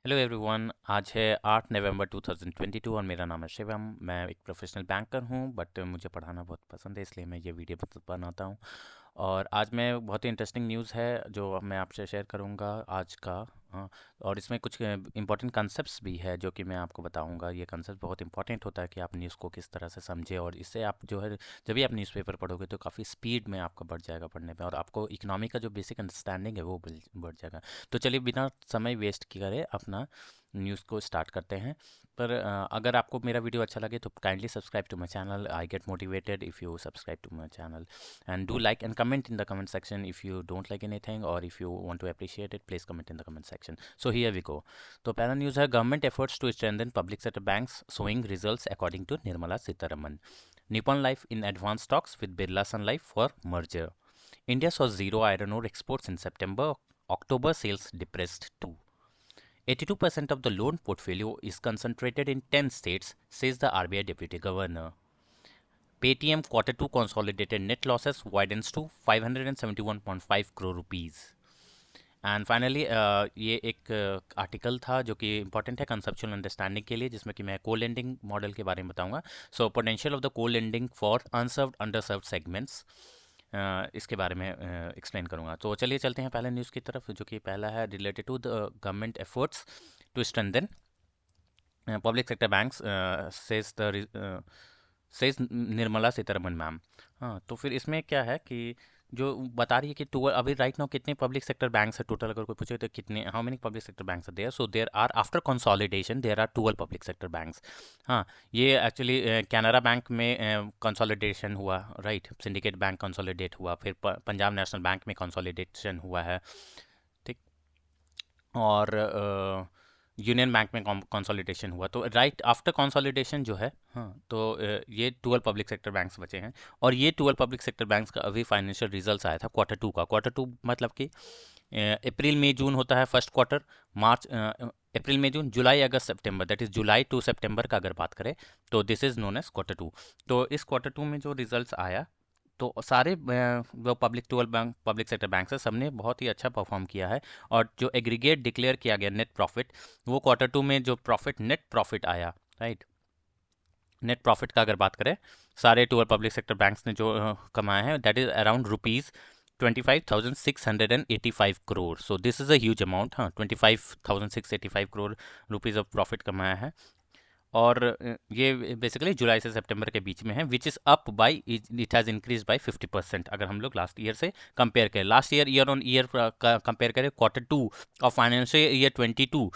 Hello everyone. आज है 8 नवंबर 2022 और मेरा नाम है शिवम। मैं एक प्रोफेशनल बैंकर हूं, बट मुझे पढ़ाना बहुत पसंद है, इसलिए मैं ये वीडियो बनाता हूं। और आज मैं बहुत ही इंटरेस्टिंग न्यूज़ है जो मैं आपसे शेयर करूंगा आज का। हाँ, और इसमें कुछ इंपॉर्टेंट कंसेप्ट्स भी है जो कि मैं आपको बताऊंगा। ये कंसेप्ट बहुत इंपॉर्टेंट होता है कि आप न्यूज़ को किस तरह से समझे, और इससे आप जो है जब भी आप न्यूज़पेपर पढ़ोगे तो काफ़ी स्पीड में आपका बढ़ जाएगा पढ़ने में, और आपको इकोनॉमी का जो बेसिक अंडरस्टैंडिंग है वो बढ़ जाएगा। तो चलिए बिना समय वेस्ट करे अपना न्यूज़ को स्टार्ट करते हैं। पर अगर आपको मेरा वीडियो अच्छा लगे तो kindly subscribe to my channel. I get motivated if you subscribe to my channel, and do like and comment in the comment section if you don't like anything, or if you want to appreciate it, please comment in the comment section. So here we go. तो पहला news है, government efforts to strengthen public sector banks showing results according to Nirmala Sitharaman. Nippon Life in advanced talks with Birla Sun Life for merger. India saw zero iron ore exports in September. October sales depressed too. 82% of the loan portfolio is concentrated in 10 states, says the RBI Deputy Governor. Paytm quarter 2 consolidated net losses widens to 571.5 crore rupees. And finally ये एक article था जो कि important है conceptual understanding के लिए, जिसमें कि मैं को लेंडिंग मॉडल के बारे में बताऊंगा। सो पोटेंशियल ऑफ द को lending for unserved underserved segments, इसके बारे में एक्सप्लेन करूंगा। तो चलिए चलते हैं पहले न्यूज़ की तरफ, जो कि पहला है related to the government efforts to strengthen public sector banks, says Nirmala Sitharaman ma'am. हाँ, तो फिर इसमें क्या है कि जो बता रही है कि टू अभी राइट नाउ कितने पब्लिक सेक्टर बैंक्स है टोटल, अगर कोई पूछे तो कितने, how many public sector banks are there. So there are after consolidation there are 12 public sector banks. हाँ, ये एक्चुअली कैनरा बैंक में कंसोलिडेशन हुआ, राइट। सिंडिकेट बैंक कंसोलिडेट हुआ, फिर पंजाब नेशनल बैंक में कंसोलिडेशन हुआ है, ठीक। और यूनियन बैंक में कंसोलिडेशन हुआ। तो राइट आफ्टर कंसोलिडेशन जो है, हाँ, तो ये 12 पब्लिक सेक्टर बैंक्स बचे हैं। और ये 12 पब्लिक सेक्टर बैंक्स का अभी फाइनेंशियल रिजल्ट्स आया था क्वार्टर टू का। क्वार्टर टू मतलब कि अप्रैल मई जून होता है फर्स्ट क्वार्टर, मार्च अप्रैल मई जून जुलाई अगस्त सितंबर, दैट इज जुलाई टू सितंबर का अगर बात करें तो this is known as quarter two. तो इस क्वार्टर टू में जो रिजल्ट्स आया, तो सारे जो public 12 bank public sector bank है, सबने बहुत ही अच्छा परफॉर्म किया है। और जो एग्रीगेट डिक्लेयर किया गया नेट प्रॉफिट, वो क्वार्टर टू में जो प्रॉफिट नेट प्रॉफिट आया, राइट, नेट प्रॉफिट का अगर बात करें, सारे 12 पब्लिक सेक्टर बैंक्स ने जो कमाए हैं, that is around rupees 25,685 crore. So this is a huge amount. हाँ, 25,685 करोड़ रुपीज़ ऑफ प्रॉफिट कमाया है। और ये बेसिकली जुलाई से सितंबर के बीच में है, which is up by, it has increase by 50%। अगर हम लोग लास्ट ईयर से कंपेयर करें, last year year on year compare करें quarter two of financial year 22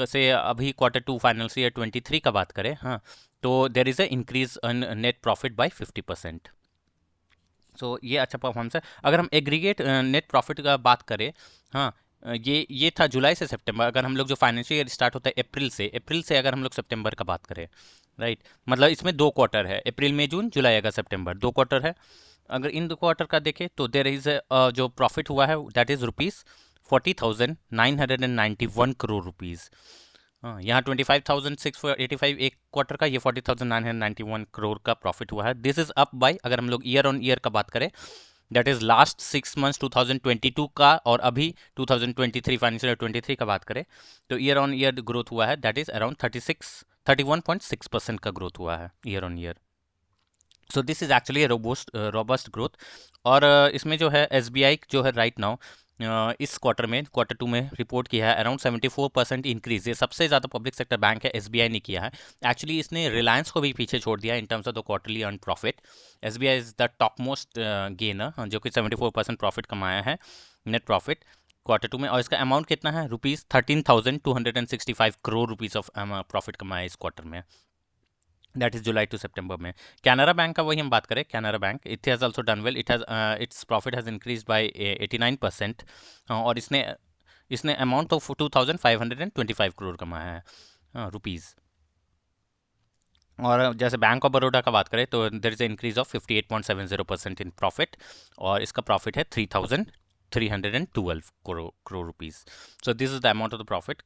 से अभी क्वार्टर टू फाइनेंशियल ईयर 23 का बात करें, हाँ, तो there is a increase in net profit by 50%। सो ये अच्छा परफॉर्मेंस है। अगर हम एग्रीगेट नेट प्रॉफिट का बात करें, हाँ, ये था जुलाई से सितंबर। अगर हम लोग जो फाइनेंशियल ईयर स्टार्ट होता है अप्रैल से अगर हम लोग सितंबर का बात करें, राइट, मतलब इसमें दो क्वार्टर है, अप्रैल मई जून जुलाई अगस्त सितंबर, दो क्वार्टर है। अगर इन दो क्वार्टर का देखें तो देर इज जो प्रॉफिट हुआ है that is rupees 40,991 crore rupees. हाँ, यहाँ 25,685 एक क्वार्टर का, ये 40,991 करोड़ का प्रॉफिट हुआ है। दिस इज अप बाय, अगर हम लोग ईयर ऑन ईयर का बात करें, दैट इज लास्ट 6 मंथ्स 2022 का, और अभी 2023 फाइनेंशियल 23 का बात करें, तो ईयर ऑन ईयर ग्रोथ हुआ है दैट इज अराउंड 31.6% का ग्रोथ हुआ है year on year. So this is actually robust growth. और इसमें जो है एसबीआई जो है राइट नाउ इस क्वार्टर में, क्वार्टर टू में रिपोर्ट किया है अराउंड 74% इंक्रीज। ये सबसे ज़्यादा पब्लिक सेक्टर बैंक है, एसबीआई ने किया है। एक्चुअली इसने रिलायंस को भी पीछे छोड़ दिया in terms of the quarterly earn profit. SBI is the top most gainer, जो कि 74% प्रॉफिट कमाया है, नेट प्रॉफिट क्वार्टर टू में। और इसका अमाउंट कितना है, rupees 13,265 crore rupees of profit कमाया इस क्वार्टर में, दैट इज जुलाई टू सितंबर में। कैनरा बैंक का वही हम बात करें, Canara bank it has also done well, it has its profit has increase by 89%। और इसने इसने अमाउंट ऑफ 2,525 करोड़ कमाया है रुपीज़। और जैसे बैंक ऑफ बड़ौदा का बात करें तो there is increase of 58.70% in profit, और इसका प्रॉफिट है 3,000 312 crore rupees. So this is the amount of the profit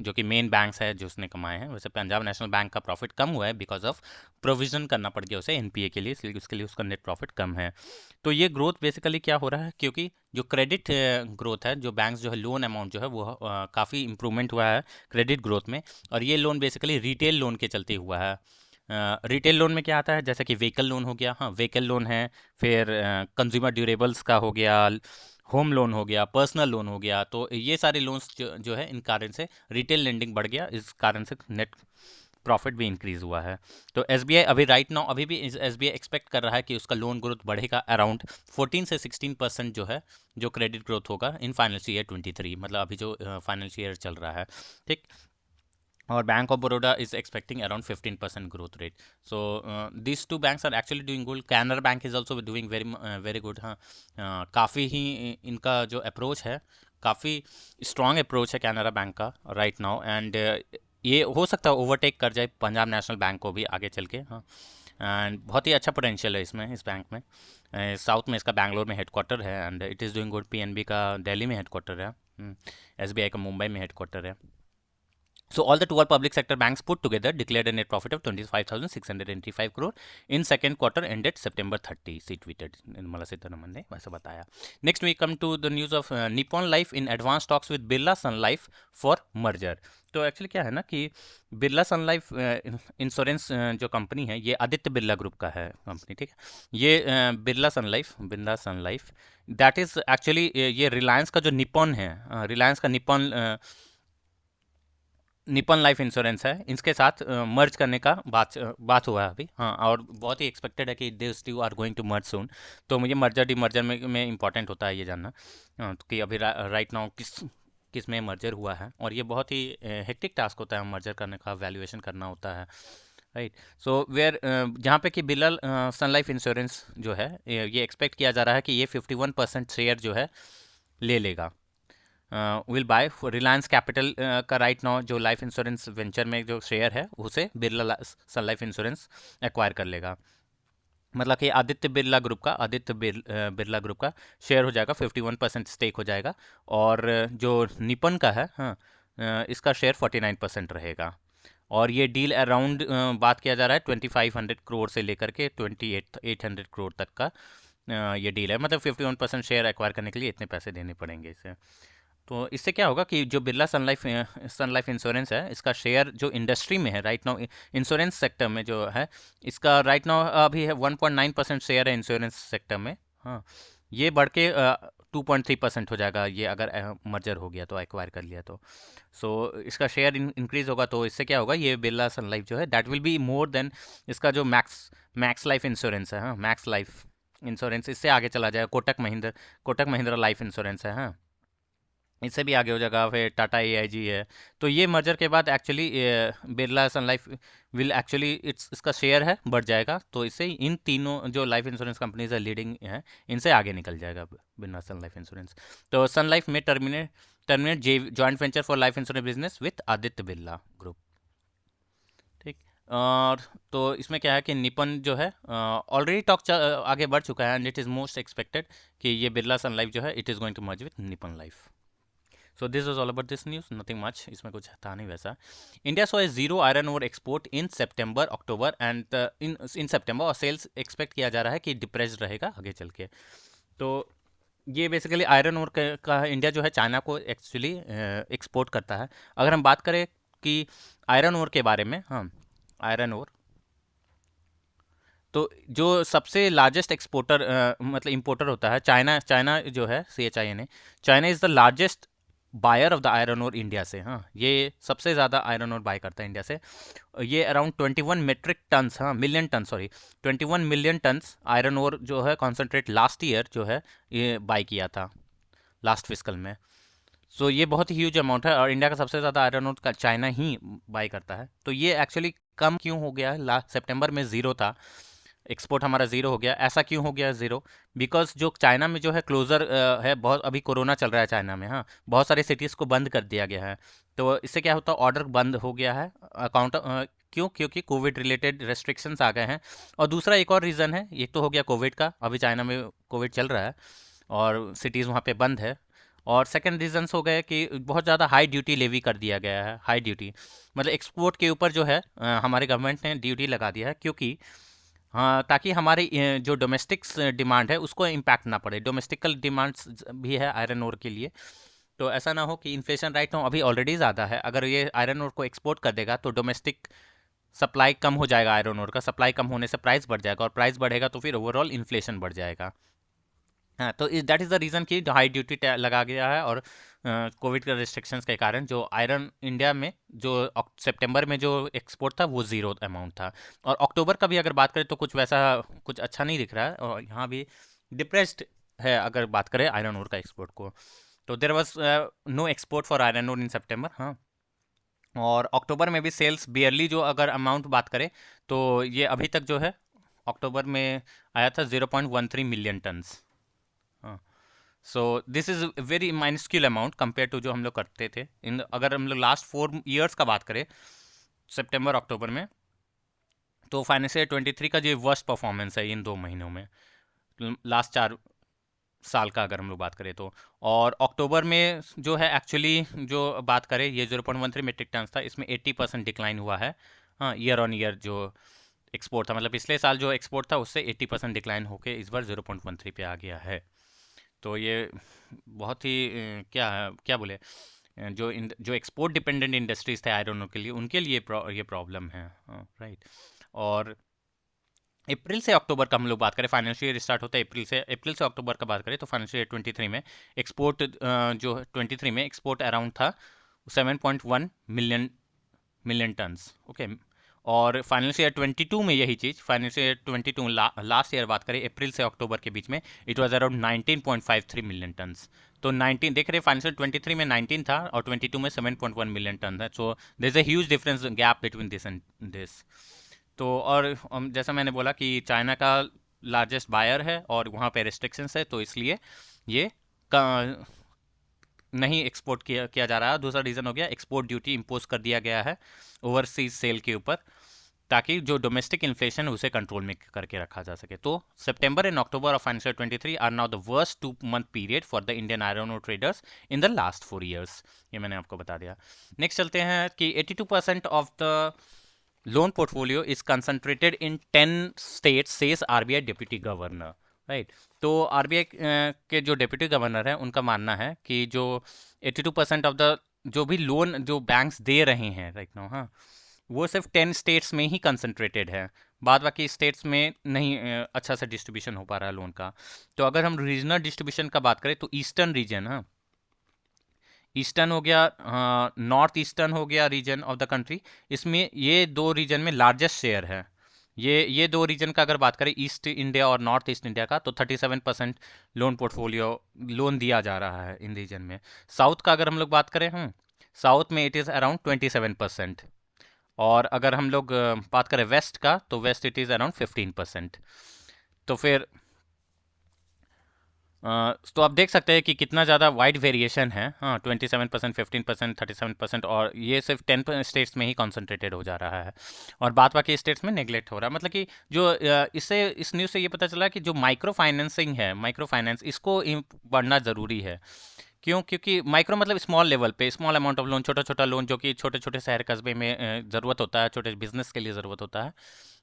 जो कि मेन बैंक्स है जो उसने कमाए हैं। वैसे पंजाब नेशनल बैंक का प्रॉफिट कम हुआ है बिकॉज ऑफ प्रोविजन करना पड़ गया उसे एनपीए के लिए, इसलिए उसके लिए उसका नेट प्रॉफिट कम है। तो ये ग्रोथ बेसिकली क्या हो रहा है, क्योंकि जो क्रेडिट ग्रोथ है, जो बैंक्स जो है लोन अमाउंट जो है वो काफ़ी इंप्रूवमेंट हुआ है क्रेडिट ग्रोथ में। और ये लोन बेसिकली रिटेल लोन के चलते हुआ है। रिटेल लोन में क्या आता है, जैसे कि व्हीकल लोन हो गया, हाँ व्हीकल लोन है, फिर कंज्यूमर ड्यूरेबल्स का हो गया, होम लोन हो गया, पर्सनल लोन हो गया। तो ये सारे लोन्स जो है इन कारण से रिटेल लेंडिंग बढ़ गया, इस कारण से नेट प्रॉफिट भी इंक्रीज हुआ है। तो एसबीआई अभी राइट नाउ अभी भी एसबीआई एक्सपेक्ट कर रहा है कि उसका लोन ग्रोथ बढ़ेगा अराउंड 14 से 16% जो है, जो क्रेडिट ग्रोथ होगा इन फाइनेंशियल ईयर 23, मतलब अभी जो फाइनेंशियल ईयर चल रहा है, ठीक। और bank of Baroda is expecting around 15% growth rate. So this two banks are actually doing good. Canara bank is also doing very good. हाँ, काफ़ी ही इनका जो अप्रोच है, काफ़ी स्ट्रॉन्ग अप्रोच है कैनरा बैंक का राइट नाउ। एंड ये हो सकता है ओवरटेक कर जाए पंजाब नेशनल बैंक को भी आगे चल के। हाँ, एंड बहुत ही अच्छा पोटेंशियल है इसमें, इस बैंक में। साउथ में इसका बैंगलोर में हेडक्वार्टर है and it is doing good. PNB का दिल्ली में हेडक्वार्टर है, एसबीआई का मुंबई में हेडक्वार्टर है। So all the 12 public sector banks put together declared a net profit of 25,685 crore in second quarter ended September 30. She tweeted. Nirmala Sitharaman ने वैसा बताया. Next we come to the news of Nippon Life in advanced talks with Birla Sun Life for merger. तो actually क्या है ना कि Birla sun life insurance जो company है ये आदित्य बिरला ग्रुप का है कंपनी, ठीक है। ये Birla sun life that is actually ये रिलायंस का जो निपॉन है, रिलायंस का निपन लाइफ इंश्योरेंस है, इसके साथ मर्ज करने का बात हुआ है अभी। हाँ, और बहुत ही एक्सपेक्टेड है कि this two are going to merge soon. तो मुझे मर्जर डीमर्जर में इंपॉर्टेंट होता है ये जानना तो कि अभी राइट नाउ किस में मर्जर हुआ है। और ये बहुत ही हेक्टिक टास्क होता है मर्जर करने का, वैल्यूएशन करना होता है, राइट। सो वेयर जहाँ पे कि बिरला सन लाइफ इंश्योरेंस जो है ये एक्सपेक्ट किया जा रहा है कि ये 51% शेयर जो है ले लेगा, विल बाय रिलायंस कैपिटल का राइट नाउ जो लाइफ इंश्योरेंस वेंचर में जो शेयर है उसे Birla sun life insurance acquire कर लेगा। मतलब कि बिरला ग्रुप का शेयर हो जाएगा, 51% स्टेक हो जाएगा। और जो निपन का है, हाँ, इसका शेयर 49% रहेगा। और ये डील अराउंड बात किया जा रहा है 2500 करोड़ से लेकर के 2800 करोड़ तक का ये डील है। मतलब 51% शेयर एक्वायर करने के लिए इतने पैसे देने पड़ेंगे इसे। तो इससे क्या होगा कि जो बिरला सन लाइफ इंश्योरेंस है, इसका शेयर जो इंडस्ट्री में है राइट नाउ, इंश्योरेंस सेक्टर में जो है, इसका राइट नाउ अभी है 1.9% शेयर है इंश्योरेंस सेक्टर में। हाँ, ये बढ़ के 2.3% हो जाएगा ये अगर मर्जर हो गया तो, एक्वायर कर लिया तो। सो इसका शेयर इंक्रीज होगा। तो इससे क्या होगा, ये बिरला सन लाइफ जो है that will be more than इसका जो मैक्स लाइफ इंश्योरेंस है। हाँ, मैक्स लाइफ इंश्योरेंस इससे आगे चला जाएगा। कोटक महिंद्रा लाइफ इंश्योरेंस है, हाँ, इससे भी आगे हो जाएगा। फिर टाटा एआईजी है। तो ये मर्जर के बाद actually Birla sun life will actually इसका शेयर है बढ़ जाएगा। तो इससे इन तीनों जो लाइफ इंश्योरेंस कंपनीज है लीडिंग है, इनसे आगे निकल जाएगा बिरला सन लाइफ इंश्योरेंस। तो सन लाइफ में terminate joint venture for life insurance business with Aditya Birla group, ठीक। और तो इसमें क्या है कि निपन जो है ऑलरेडी टॉक आगे बढ़ चुका है and it is most expected कि ये बिरला सन लाइफ जो है it is going to merge with Nippon life. So this was all about this news, nothing much, इसमें कुछ था नहीं वैसा। India saw a zero iron ore export in September, October and in September, और sales expect किया जा रहा है कि डिप्रेस्ड रहेगा आगे चल के। तो ये बेसिकली आयरन ओर का इंडिया जो है चाइना को एक्चुअली एक्सपोर्ट करता है। अगर हम बात करें कि आयरन ओर के बारे में, हाँ, आयरन ओर तो जो सबसे लार्जेस्ट एक्सपोर्टर मतलब इंपोर्टर होता है चाइना जो है, CHINA, China is the largest buyer of the iron ore India से। हाँ, ये सबसे ज़्यादा आयरन ओर बाय करता है इंडिया से। ये अराउंड 21 मेट्रिक टन्स, हाँ million ton, sorry 21 million tons iron ore जो है कॉन्सेंट्रेट लास्ट ईयर जो है ये बाय किया था लास्ट फिस्कल में। सो ये बहुत ही ह्यूज अमाउंट है और इंडिया का सबसे ज़्यादा आयरन ओर का चाइना ही बाय करता है। तो ये एक्चुअली कम क्यों हो गया है, लास्ट सितंबर में ज़ीरो था, एक्सपोर्ट हमारा ज़ीरो हो गया। ऐसा क्यों हो गया ज़ीरो? बिकॉज जो चाइना में जो है क्लोज़र है बहुत, अभी कोरोना चल रहा है चाइना में, हाँ, बहुत सारे सिटीज़ को बंद कर दिया गया है। तो इससे क्या होता है, ऑर्डर बंद हो गया है अकाउंट क्यों? क्योंकि कोविड रिलेटेड रेस्ट्रिक्शंस आ गए हैं। और दूसरा एक और रीज़न है, एक तो हो गया कोविड का, अभी चाइना में कोविड चल रहा है, और सिटीज़ वहाँ पे बंद है। और सेकंड रीजंस हो गए कि बहुत ज़्यादा हाई ड्यूटी लेवी कर दिया गया है। हाई ड्यूटी मतलब एक्सपोर्ट के ऊपर जो है हमारे गवर्नमेंट ने ड्यूटी लगा दिया है, क्योंकि हाँ, ताकि हमारी जो डोमेस्टिक डिमांड है उसको इम्पैक्ट ना पड़े। डोमेस्टिकल डिमांड्स भी है आयरन ओर के लिए, तो ऐसा ना हो कि इन्फ्लेशन राइट नाउ अभी ऑलरेडी ज़्यादा है। अगर ये आयरन ओर को एक्सपोर्ट कर देगा तो डोमेस्टिक सप्लाई कम हो जाएगा, आयरन ओर का सप्लाई कम होने से प्राइस बढ़ जाएगा, और प्राइस बढ़ेगा तो फिर ओवरऑल इन्फ्लेशन बढ़ जाएगा। हाँ, तो दैट इज़ द रीज़न कि हाई ड्यूटी लगा गया है, और कोविड के रिस्ट्रिक्शंस के कारण जो आयरन इंडिया में जो सितंबर में जो एक्सपोर्ट था वो ज़ीरो अमाउंट था। और अक्टूबर का भी अगर बात करें तो कुछ वैसा कुछ अच्छा नहीं दिख रहा है, और यहाँ भी डिप्रेस्ड है अगर बात करें आयरन ओर का एक्सपोर्ट को। तो there was no export for iron ore in सितंबर। हाँ, और अक्टूबर में भी सेल्स बियरली जो अगर अमाउंट बात करें तो ये अभी तक जो है अक्टूबर में आया था 0.13 मिलियन टन्स। हाँ, so this is very minuscule amount compare to जो हम लोग करते थे इन, अगर हम लोग लास्ट 4 ईयर्स का बात करें सितंबर अक्टूबर में, तो फाइनेंशियल 23 का जो वर्स्ट परफॉर्मेंस है इन 2 महीनों में, लास्ट 4 साल का अगर हम लोग बात करें तो। और अक्टूबर में जो है एक्चुअली जो बात करें ये 0.13 मीट्रिक टन था, इसमें 80% डिक्लाइन हुआ है। हाँ, ईयर ऑन ईयर जो एक्सपोर्ट था, मतलब पिछले साल जो एक्सपोर्ट था उससे 80% डिक्लाइन होकर इस बार 0.13 पे आ गया है। तो ये बहुत ही क्या बोले, जो एक्सपोर्ट डिपेंडेंट इंडस्ट्रीज थे आयरन के लिए, उनके लिए ये प्रॉब्लम है। राइट। और अप्रैल से अक्टूबर का हम लोग बात करें, फाइनेंशियल ईयर स्टार्ट होता है अप्रैल से अक्टूबर का बात करें तो फाइनेंशियल ईयर 23 में एक्सपोर्ट जो 23 में एक्सपोर्ट अराउंड था 7.1 मिलियन टन्स। ओके। और फाइनेंशियल ईयर 22 में यही चीज़, फाइनेंशियल ईयर 22 लास्ट ईयर बात करें अप्रैल से अक्टूबर के बीच में, it was around 19.53 million turns. तो 19 देख रहे, फाइनेंशियल 23 में 19 था और 22 में 7.1 मिलियन टन है। So there is a huge difference gap between this and this. तो और जैसा मैंने बोला कि चाइना का लार्जेस्ट बायर है और वहाँ पे रिस्ट्रिक्शंस है, तो इसलिए ये नहीं एक्सपोर्ट किया जा रहा है। दूसरा रीज़न हो गया एक्सपोर्ट ड्यूटी इम्पोज कर दिया गया है ओवरसीज सेल के ऊपर, ताकि जो डोमेस्टिक इन्फ्लेशन है उसे कंट्रोल में करके रखा जा सके। तो सितंबर एंड अक्टूबर of financial 23 are now the worst 2 month period for the Indian iron ore traders in the last 4 years. ये मैंने आपको बता दिया। नेक्स्ट चलते हैं कि 82% of the loan portfolio is concentrated in 10 states says RBI deputy governor. Right. तो RBI के जो डिप्टी गवर्नर है उनका मानना है कि जो 82% ऑफ द जो भी लोन जो बैंक्स दे रहे हैं राइट नाउ, हाँ, वो सिर्फ 10 स्टेट्स में ही कंसंट्रेटेड है, बाद बाकी स्टेट्स में नहीं अच्छा सा डिस्ट्रीब्यूशन हो पा रहा है लोन का। तो अगर हम रीजनल डिस्ट्रीब्यूशन का बात करें तो ईस्टर्न रीजन, हाँ, ईस्टर्न हो गया, नॉर्थ ईस्टर्न हो गया रीजन ऑफ द कंट्री, इसमें ये 2 रीजन में लार्जेस्ट शेयर है। ये 2 रीजन का अगर बात करें ईस्ट इंडिया और नॉर्थ ईस्ट इंडिया का, तो 37% लोन पोर्टफोलियो लोन दिया जा रहा है इन रीजन में। साउथ का अगर हम लोग बात करें, साउथ में इट इज़ अराउंड 27%। और अगर हम लोग बात करें वेस्ट का, तो वेस्ट इट इज़ अराउंड 15%। तो फिर तो आप देख सकते हैं कि कितना ज़्यादा वाइड वेरिएशन है। हाँ, 27%, 15%, 37%, और ये सिर्फ 10 स्टेट्स में ही कॉन्सेंट्रेटेड हो जा रहा है, और बात बाकी स्टेट्स में नेग्लेक्ट हो रहा है। मतलब कि जो इससे इस न्यूज़ से ये पता चला कि जो माइक्रो फाइनेंसिंग है, माइक्रो फाइनेंस, इसको बढ़ना ज़रूरी है। क्यों? क्योंकि माइक्रो मतलब स्मॉल लेवल पे, स्मॉल अमाउंट ऑफ लोन, छोटा छोटा लोन जो कि छोटे छोटे शहर कस्बे में ज़रूरत होता है, छोटे बिजनेस के लिए ज़रूरत होता है,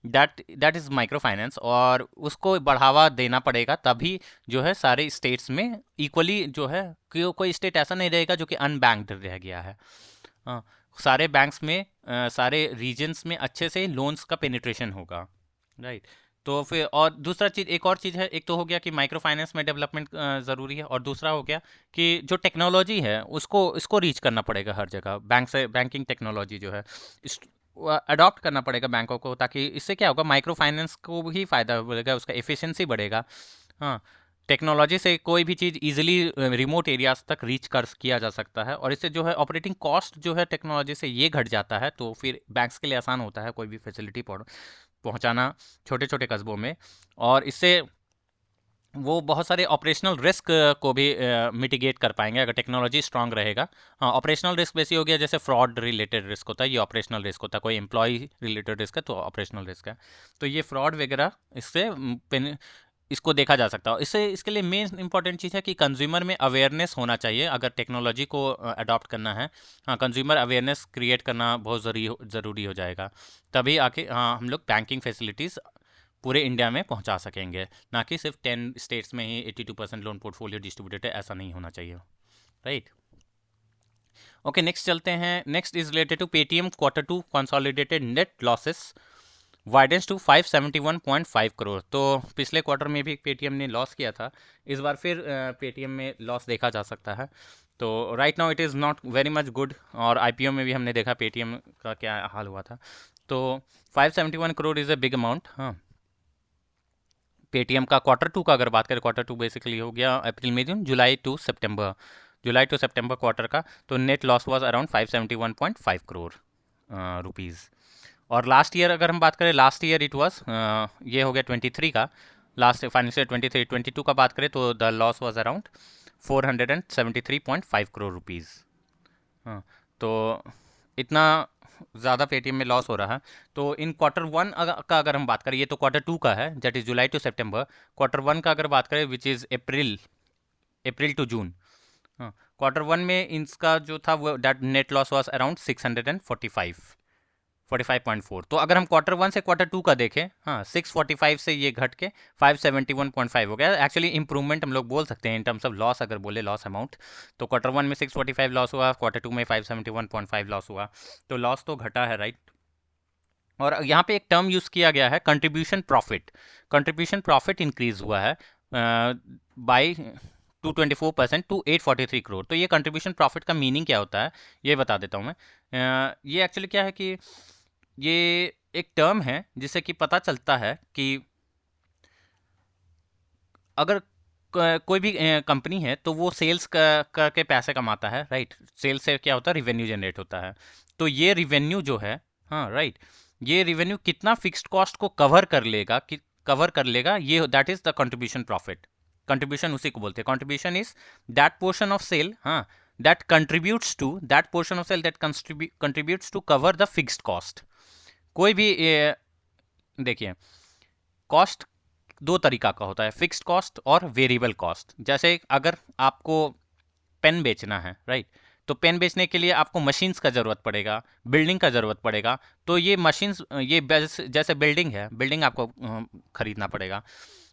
दैट इज़ माइक्रो फाइनेंस। और उसको बढ़ावा देना पड़ेगा, तभी जो है सारे स्टेट्स में इक्वली जो है, कोई स्टेट ऐसा नहीं रहेगा जो कि अनबैंक्ड रह गया है। हाँ, सारे बैंक्स में सारे रीजन्स में अच्छे से लोन्स का पेनिट्रेशन होगा। राइट। तो फिर और दूसरा चीज़, एक और चीज़ है, एक तो हो गया कि माइक्रो फाइनेंस में डेवलपमेंट ज़रूरी है, और दूसरा हो गया कि जो टेक्नोलॉजी है उसको इसको रीच करना पड़ेगा हर जगह। बैंक से बैंकिंग टेक्नोलॉजी जो है अडॉप्ट करना पड़ेगा बैंकों को, ताकि इससे क्या होगा, माइक्रो फाइनेंस को भी फ़ायदा मिलेगा, उसका एफिशिएंसी बढ़ेगा। हाँ, टेक्नोलॉजी से कोई भी चीज़ इजीली रिमोट एरियाज तक रीच कर किया जा सकता है, और इससे जो है ऑपरेटिंग कॉस्ट जो है टेक्नोलॉजी से ये घट जाता है, तो फिर बैंक्स के लिए आसान होता है कोई भी फैसिलिटी पहुंचाना छोटे छोटे कस्बों में। और इससे वो बहुत सारे ऑपरेशनल रिस्क को भी मिटिगेट कर पाएंगे अगर टेक्नोलॉजी स्ट्रांग रहेगा। हाँ, ऑपरेशनल रिस्क वैसे हो गया जैसे फ्रॉड रिलेटेड रिस्क होता है, ये ऑपरेशनल रिस्क होता है। कोई एम्प्लॉय रिलेटेड रिस्क है तो ऑपरेशनल रिस्क है। तो ये फ्रॉड वगैरह इससे इसको देखा जा सकता है। इसके लिए मेन इंपॉर्टेंट चीज़ है कि कंज्यूमर में अवेयरनेस होना चाहिए अगर टेक्नोलॉजी को अडॉप्ट करना है। हाँ, कंज्यूमर अवेयरनेस क्रिएट करना बहुत ज़रूरी हो जाएगा, तभी आके हाँ हम लोग बैंकिंग फैसिलिटीज़ पूरे इंडिया में पहुंचा सकेंगे, ना कि सिर्फ 10 स्टेट्स में ही 82% लोन पोर्टफोलियो डिस्ट्रीब्यूटेड है, ऐसा नहीं होना चाहिए, राइट। ओके, नेक्स्ट चलते हैं। Next is related to Paytm Q2 consolidated net losses widens to 571.5 crore. तो पिछले क्वार्टर में भी पेटीएम ने लॉस किया था, इस बार फिर पेटीएम में लॉस देखा जा सकता है। तो right now it is not very much good, और आईपीओ में भी हमने देखा पेटीएम का क्या हाल हुआ था। तो 571 crore is a big amount. हाँ, पेटीएम का Q2 का अगर बात करें, Q2 बेसिकली हो गया अप्रैल मई जून, जुलाई टू सितंबर क्वार्टर का, तो net loss was around 571.5 crore rupees. और लास्ट ईयर अगर हम बात करें, लास्ट ईयर इट वाज ये हो गया 23 का, लास्ट फाइनेंशियल 22 का बात करें तो the loss was around 473.5 crore rupees. हाँ, तो इतना ज़्यादा पेटीएम में लॉस हो रहा है। तो इन Q1 का अगर हम बात करें, ये तो Q2 का है, that is July to September. Q1 का अगर बात करें which is April to June. हाँ, Q1 में इनका जो था वो that net loss was around 45.4। तो अगर हम Q1 से Q2 का देखें, हाँ 645 से ये घट के 571.5 हो गया। एक्चुअली इंप्रूवमेंट हम लोग बोल सकते हैं इन टर्म्स ऑफ लॉस, अगर बोले लॉस अमाउंट। तो Q1 में 645 लॉस हुआ, Q2 में 571.5 लॉस हुआ, तो लॉस तो घटा है, राइट। और यहाँ पे एक टर्म यूज़ किया गया है कंट्रीब्यूशन प्रॉफिट इंक्रीज हुआ है बाई 224% टू 843 करोड़। तो ये कंट्रीब्यूशन प्रॉफिट का मीनिंग क्या होता है ये बता देता हूँ मैं। ये एक्चुअली क्या है कि ये एक टर्म है जिससे कि पता चलता है कि अगर कोई भी कंपनी है तो वो सेल्स करके पैसे कमाता है, राइट। सेल्स से क्या होता है, रिवेन्यू जनरेट होता है। तो ये रिवेन्यू जो है, हाँ राइट, ये रिवेन्यू कितना फिक्स्ड कॉस्ट को कवर कर लेगा, ये that is the contribution profit. Contribution उसी को बोलते हैं। Contribution is that portion of sale, हाँ, that portion of sale that contributes to cover the fixed cost. कोई भी देखिए, कॉस्ट दो तरीका का होता है, फिक्स्ड कॉस्ट और वेरिएबल कॉस्ट। जैसे अगर आपको पेन बेचना है, राइट, तो पेन बेचने के लिए आपको मशीन्स का ज़रूरत पड़ेगा, बिल्डिंग का ज़रूरत पड़ेगा। तो ये मशीन्स, ये जैसे बिल्डिंग है, बिल्डिंग आपको खरीदना पड़ेगा,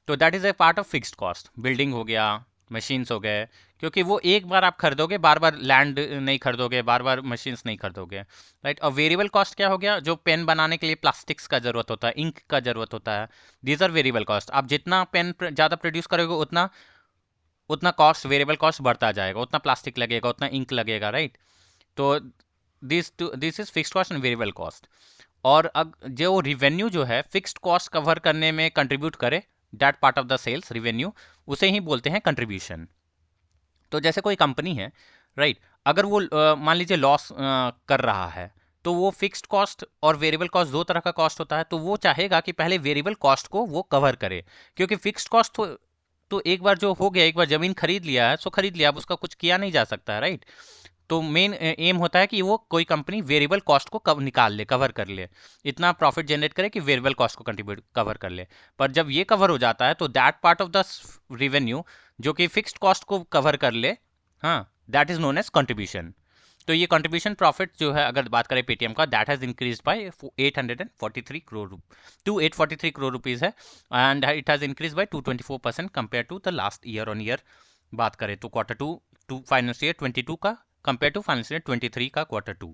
तो that is a part of fixed cost. Building हो गया, मशीन्स हो गए, क्योंकि वो एक बार आप खरीदोगे, बार बार लैंड नहीं खरीदोगे, बार बार मशीन्स नहीं खरीदोगे, राइट। और वेरिएबल कॉस्ट क्या हो गया, जो पेन बनाने के लिए प्लास्टिक्स का ज़रूरत होता है, इंक का ज़रूरत होता है, दीज आर वेरिएबल कॉस्ट। आप जितना पेन ज़्यादा प्रोड्यूस करोगे उतना उतना कॉस्ट, वेरिएबल कॉस्ट बढ़ता जाएगा, उतना प्लास्टिक लगेगा, उतना इंक लगेगा, राइट। तो this is fixed cost and variable cost. और जो रिवेन्यू जो है फिक्स्ड कॉस्ट कवर करने में कंट्रीब्यूट करे, that part of the sales revenue, उसे ही बोलते हैं कंट्रीब्यूशन। तो जैसे कोई कंपनी है, राइट, अगर वो मान लीजिए लॉस कर रहा है, तो वो फिक्स्ड कॉस्ट और वेरिएबल कॉस्ट दो तरह का कॉस्ट होता है। तो वो चाहेगा कि पहले वेरिएबल कॉस्ट को वो कवर करे, क्योंकि फिक्स्ड कॉस्ट तो एक बार जो हो गया, एक बार जमीन खरीद लिया है सो खरीद लिया, अब उसका कुछ किया नहीं जा सकता है, राइट। तो मेन एम होता है कि वो कोई कंपनी वेरिएबल कॉस्ट को निकाल ले, कवर कर ले, इतना प्रॉफिट जनरेट करे कि वेरिएबल कॉस्ट को कंट्रीब्यूट कवर कर ले। पर जब ये कवर हो जाता है तो that part of the revenue जो कि फिक्स्ड कॉस्ट को कवर कर ले, हाँ, that is known as contribution. तो ये कंट्रीब्यूशन प्रॉफिट जो है अगर बात करें पेटीएम का, that has increase by 843 crore to 843 crore rupees है, and it has increase by 224% compare to the last year on year बात करें तो Q2 फाइनेंशियल 22 का कंपेयर टू फाइनेंशियल 23 का Q2।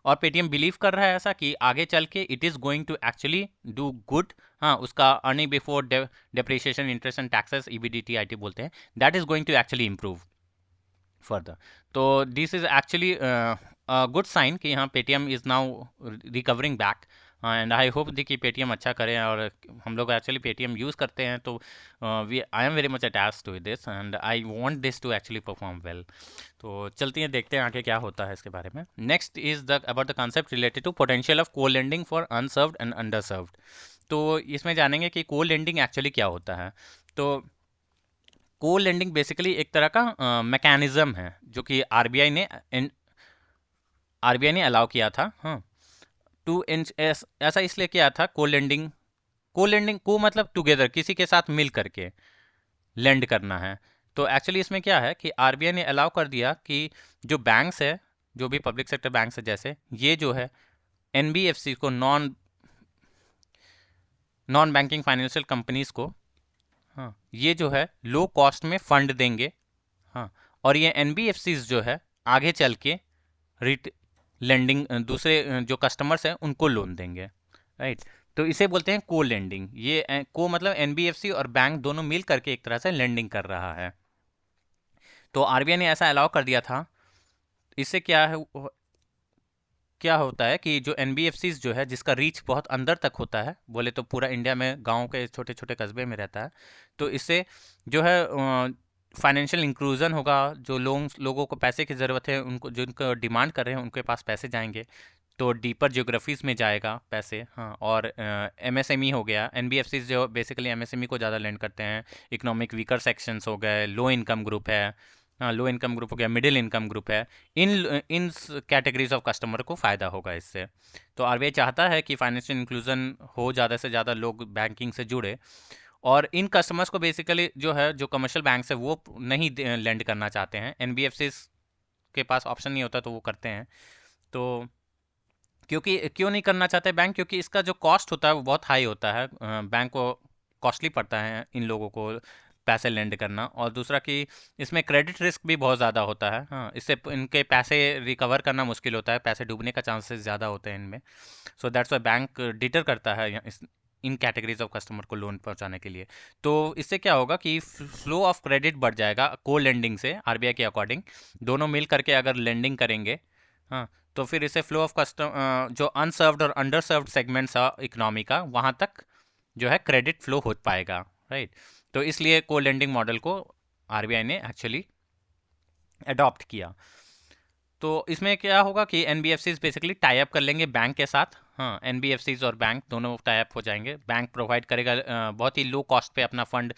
और पेटीएम बिलीव कर रहा है ऐसा कि आगे चल के it is going to actually do good. हाँ, उसका earning before depreciation interest and taxes, EBDT बोलते हैं, that is going to actually improve further. तो this is actually good sign कि यहाँ Paytm is now recovering back, and I hope the कि Paytm अच्छा करें। और हम लोग एक्चुअली पेटीएम यूज़ करते हैं, तो I am very much attached to this and I want this to actually perform well. तो चलते हैं, देखते हैं आगे क्या होता है इसके बारे में। Next is the about the concept related to potential of co-lending for unserved and underserved. तो इसमें जानेंगे कि को लेंडिंग एक्चुअली क्या होता है। तो को लेंडिंग बेसिकली एक तरह का मैकेनिज्म है जो कि आरबीआई ने अलाउ किया था। हाँ, टू ऐसा इसलिए किया था, को लेंडिंग, को मतलब टुगेदर, किसी के साथ मिल करके लेंड करना है। तो एक्चुअली इसमें क्या है कि आरबीआई ने अलाउ कर दिया कि जो बैंक्स है, जो भी पब्लिक सेक्टर बैंक्स है, जैसे ये जो है एनबीएफसी को, नॉन बैंकिंग फाइनेंशियल कंपनीज को, हाँ, ये जो है लो कॉस्ट में फंड देंगे। हाँ, और ये एनबीएफसीज जो है आगे चल के रिट लेंडिंग, दूसरे जो कस्टमर्स हैं उनको लोन देंगे, राइट। तो इसे बोलते हैं को लेंडिंग। ये को मतलब एनबीएफसी और बैंक दोनों मिल करके एक तरह से लेंडिंग कर रहा है। तो आरबीआई ने ऐसा अलाउ कर दिया था। इससे क्या है, क्या होता है कि जो एनबीएफसीज जो है, जिसका रीच बहुत अंदर तक होता है, बोले तो पूरा इंडिया में गांव के छोटे छोटे कस्बे में रहता है, तो इससे जो है फाइनेंशियल इंक्लूजन होगा। जो लोगों को पैसे की ज़रूरत है, उनको जिनको डिमांड कर रहे हैं उनके पास पैसे जाएंगे, तो डीपर ज्योग्राफीज़ में जाएगा पैसे। हाँ, और एमएसएमई हो गया, एनबीएफसीज जो बेसिकली एमएसएमई को ज़्यादा लेंड करते हैं। इकोनॉमिक वीकर सेक्शंस हो गए, लो इनकम ग्रुप है, हाँ, लो इनकम ग्रुप हो गया, मिडिल इनकम ग्रुप है, इन कैटेगरीज ऑफ कस्टमर को फ़ायदा होगा इससे। तो आरबीआई चाहता है कि फाइनेंशियल इंक्लूजन हो, ज़्यादा से ज़्यादा लोग बैंकिंग से जुड़े, और इन कस्टमर्स को बेसिकली जो है, जो कमर्शियल बैंक्स है वो नहीं लेंड करना चाहते हैं। एनबीएफसी के पास ऑप्शन नहीं होता तो वो करते हैं। तो क्योंकि क्यों नहीं करना चाहते बैंक, क्योंकि इसका जो कॉस्ट होता है वो बहुत हाई होता है। बैंक को कॉस्टली पड़ता है इन लोगों को पैसे लेंड करना, और दूसरा कि इसमें क्रेडिट रिस्क भी बहुत ज़्यादा होता है। हाँ, इससे इनके पैसे रिकवर करना मुश्किल होता है, पैसे डूबने का चांसेस ज़्यादा होते हैं इनमें। So that's why bank deter करता है इन कैटेगरीज ऑफ कस्टमर को लोन पहुंचाने के लिए। तो इससे क्या होगा कि फ्लो ऑफ क्रेडिट बढ़ जाएगा को लेंडिंग से, आरबीआई के अकॉर्डिंग। दोनों मिल करके अगर लेंडिंग करेंगे, हाँ, तो फिर इसे फ्लो ऑफ जो अनसर्व्ड और अंडर सर्व्ड सेगमेंट्स है इकोनॉमी का, वहाँ तक जो है क्रेडिट फ्लो हो पाएगा, राइट। तो इसलिए को लेंडिंग मॉडल को आरबीआई ने एक्चुअली अडॉप्ट किया। तो इसमें क्या होगा कि एनबीएफसीज बेसिकली टाई अप कर लेंगे बैंक के साथ। हाँ, एनबीएफसीज और बैंक दोनों टाई अप हो जाएंगे। बैंक प्रोवाइड करेगा बहुत ही लो कॉस्ट पे अपना फंड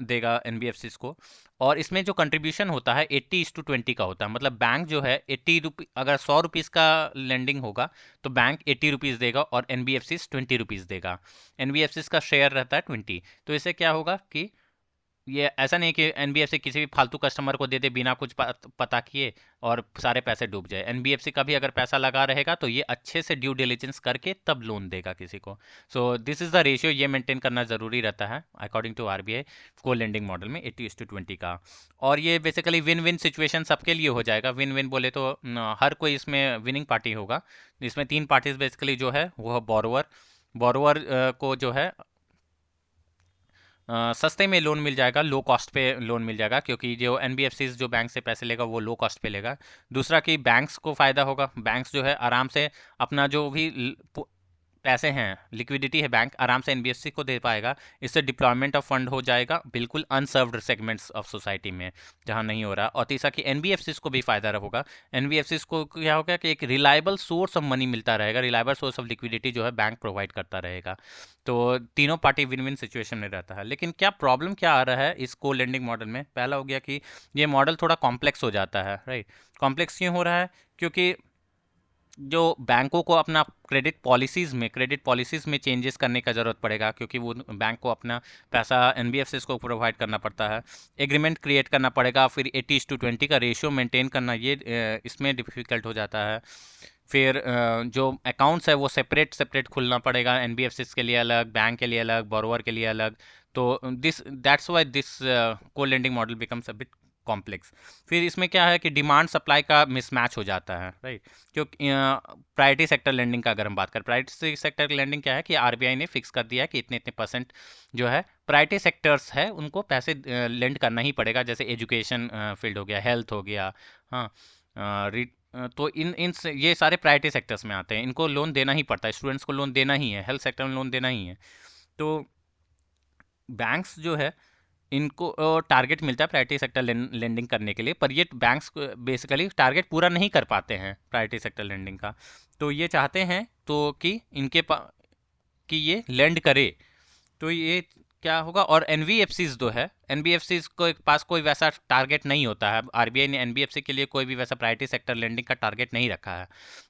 देगा एनबीएफसीज को, और इसमें जो कंट्रीब्यूशन होता है 80:20 का होता है। मतलब बैंक जो है 80 रुपी, अगर 100 रुपीज़ का लेंडिंग होगा तो बैंक 80 रुपीज़ देगा और एनबीएफसीज 20 रुपीज़ देगा। एनबीएफसीज का शेयर रहता है 20। तो इससे क्या होगा कि ये ऐसा नहीं कि एनबीएफसी किसी भी फालतू कस्टमर को दे दे बिना कुछ पता किए और सारे पैसे डूब जाए। एनबीएफसी का भी अगर पैसा लगा रहेगा तो ये अच्छे से ड्यू डिलिजेंस करके तब लोन देगा किसी को। सो दिस इज़ द रेशियो, ये मेंटेन करना ज़रूरी रहता है अकॉर्डिंग टू आरबीआई को लेंडिंग मॉडल में 80:20 का। और ये बेसिकली विन विन सिचुएशन सबके लिए हो जाएगा। विन विन बोले तो हर कोई इसमें विनिंग पार्टी होगा। इसमें 3 पार्टीज बेसिकली जो है वो बोरोवर को जो है सस्ते में लोन मिल जाएगा, लो कॉस्ट पे लोन मिल जाएगा, क्योंकि जो एनबीएफसीज जो बैंक से पैसे लेगा वो लो कॉस्ट पे लेगा। दूसरा कि बैंक्स को फ़ायदा होगा, बैंक्स जो है आराम से अपना जो भी पैसे हैं, लिक्विडिटी है, बैंक आराम से एनबीएफसी को दे पाएगा। इससे डिप्लॉयमेंट ऑफ फंड हो जाएगा बिल्कुल अनसर्व्ड सेगमेंट्स ऑफ सोसाइटी में जहां नहीं हो रहा। और तीसरा कि एनबीएफसी को भी फायदा होगा। एनबीएफसी को क्या होगा कि एक रिलायबल सोर्स ऑफ मनी मिलता रहेगा, रिलायबल सोर्स ऑफ लिक्विडिटी जो है बैंक प्रोवाइड करता रहेगा। तो तीनों पार्टी विन विन सिचुएशन में रहता है। लेकिन क्या प्रॉब्लम क्या आ रहा है इस को लेंडिंग मॉडल में? पहला हो गया कि ये मॉडल थोड़ा कॉम्प्लेक्स हो जाता है, राइट। कॉम्प्लेक्स क्यों हो रहा है? क्योंकि जो बैंकों को अपना क्रेडिट पॉलिसीज़ में चेंजेस करने का ज़रूरत पड़ेगा, क्योंकि वो बैंक को अपना पैसा एनबीएफसीज को प्रोवाइड करना पड़ता है। एग्रीमेंट क्रिएट करना पड़ेगा, फिर 80:20 का रेशियो मेंटेन करना, ये इसमें डिफ़िकल्ट हो जाता है। फिर जो अकाउंट्स है वो सेपरेट खुलना पड़ेगा, एनबीएफसीज के लिए अलग, बैंक के लिए अलग, बोरोवर के लिए अलग। तो दैट्स वाई दिस को lending model becomes a bit complex. फिर इसमें क्या है कि डिमांड सप्लाई का मिसमैच हो जाता है, राइट। क्योंकि प्रायोरिटी सेक्टर लेंडिंग का अगर हम बात करें, प्रायोरिटी सेक्टर लेंडिंग क्या है कि आरबीआई ने फिक्स कर दिया है कि इतने इतने परसेंट जो है प्रायोरिटी सेक्टर्स है उनको पैसे लेंड करना ही पड़ेगा। जैसे एजुकेशन फील्ड हो गया, हेल्थ हो गया, हाँ, तो ये सारे प्रायोरिटी सेक्टर्स में आते हैं, इनको लोन देना ही पड़ता है, स्टूडेंट्स को लोन देना ही है, हेल्थ सेक्टर में लोन देना ही है। तो बैंक्स जो है इनको टारगेट मिलता है प्रायोरिटी सेक्टर लेंडिंग करने के लिए, पर ये बैंक्स बेसिकली टारगेट पूरा नहीं कर पाते हैं प्रायोरिटी सेक्टर लेंडिंग का। तो ये चाहते हैं तो कि कि ये लेंड करे। तो ये क्या होगा। और एनबीएफसीज जो है, एनबीएफसीज को पास कोई वैसा टारगेट नहीं होता है। आरबीआई ने एनबीएफसी के लिए कोई भी वैसा प्रायोरिटी सेक्टर लेंडिंग का टारगेट नहीं रखा है।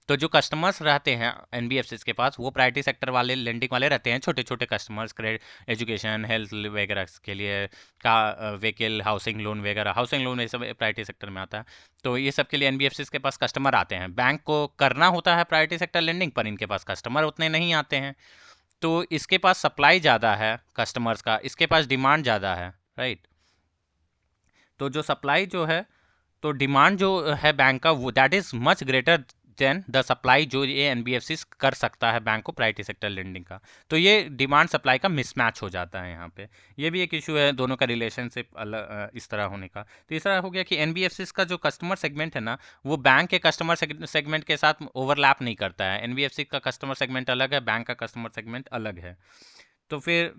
तो जो कस्टमर्स रहते हैं एनबीएफसीज के पास, वो प्रायोरिटी सेक्टर वाले लेंडिंग वाले रहते हैं, छोटे छोटे कस्टमर्स, क्रेडिट, एजुकेशन, हेल्थ वगैरह के लिए, का व्हीकल, हाउसिंग लोन वगैरह, हाउसिंग लोन ये सब प्रायोरिटी सेक्टर में आता है। तो ये सब के लिए एनबीएफसीज के पास कस्टमर आते हैं। बैंक को करना होता है प्रायोरिटी सेक्टर लेंडिंग, पर इनके पास कस्टमर उतने नहीं आते हैं। तो इसके पास सप्लाई ज़्यादा है कस्टमर्स का, इसके पास डिमांड ज़्यादा है, राइट। तो जो सप्लाई जो है, तो डिमांड जो है बैंक का, वो that is much greater than the supply जो ये एनबीएफसी कर सकता है बैंक को प्रायोरिटी सेक्टर लेंडिंग का। तो ये डिमांड सप्लाई का मिसमैच हो जाता है यहाँ पे। ये भी एक इशू है दोनों का रिलेशनशिप अलग इस तरह होने का। तीसरा हो गया कि एनबीएफसी का जो कस्टमर सेगमेंट है ना, वो बैंक के कस्टमर सेगमेंट के साथ ओवरलैप नहीं करता है। एनबीएफसी का कस्टमर सेगमेंट अलग है, बैंक का कस्टमर सेगमेंट अलग है। तो फिर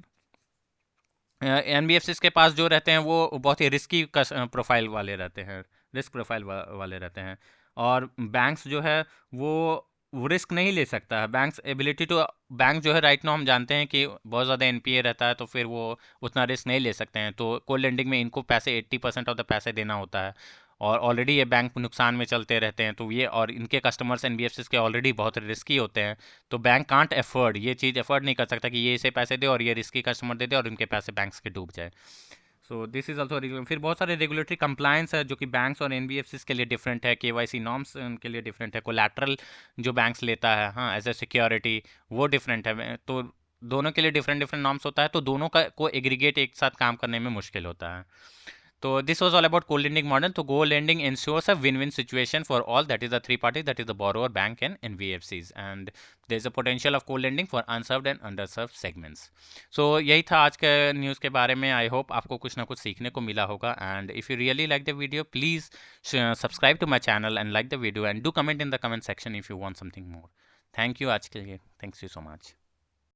एनबीएफसी के पास जो रहते हैं वो बहुत ही रिस्की प्रोफाइल वाले रहते हैं, रिस्क प्रोफाइल वाले रहते हैं। और बैंक्स जो है वो रिस्क नहीं ले सकता है। बैंक्स एबिलिटी टू, बैंक जो है राइट नाउ हम जानते हैं कि बहुत ज़्यादा एनपीए रहता है, तो फिर वो उतना रिस्क नहीं ले सकते हैं। तो कोल लेंडिंग में इनको पैसे 80% ऑफ द पैसे देना होता है, और ऑलरेडी ये बैंक नुकसान में चलते रहते हैं। तो ये, और इनके कस्टमर्स एनबीएफसी के ऑलरेडी बहुत रिस्की होते हैं। तो बैंक कांट एफर्ड, ये चीज़ एफर्ड नहीं कर सकता कि ये इसे पैसे दे और ये रिस्की कस्टमर दे दे और उनके पैसे बैंक्स के डूब जाए। So this is also. फिर बहुत सारे रेगुलेटरी कंप्लायंस है जो कि बैंक्स और एनबीएफसी के लिए डिफरेंट है। केवाईसी नॉर्म्स उनके लिए डिफरेंट है। कोलैटरल जो बैंक्स लेता है, हाँ, एज ए सिक्योरिटी, वो डिफरेंट है। तो दोनों के लिए डिफरेंट डिफरेंट नॉर्म्स होता है, तो दोनों का को एग्रीगेट एक साथ काम करने में मुश्किल होता है। So this was all about co-lending model. So co-lending ensures a win-win situation for all, that is the three parties, that is the borrower, bank and NBFCs, and there is a potential of co-lending for unserved and underserved segments. So यही था आज के news के बारे में। I hope आपको कुछ ना कुछ सीखने को मिला होगा, and if you really like the video, please subscribe to my channel and like the video, and do comment in the comment section if you want something more. Thank you आज के लिए, थैंक्स यू सो मच।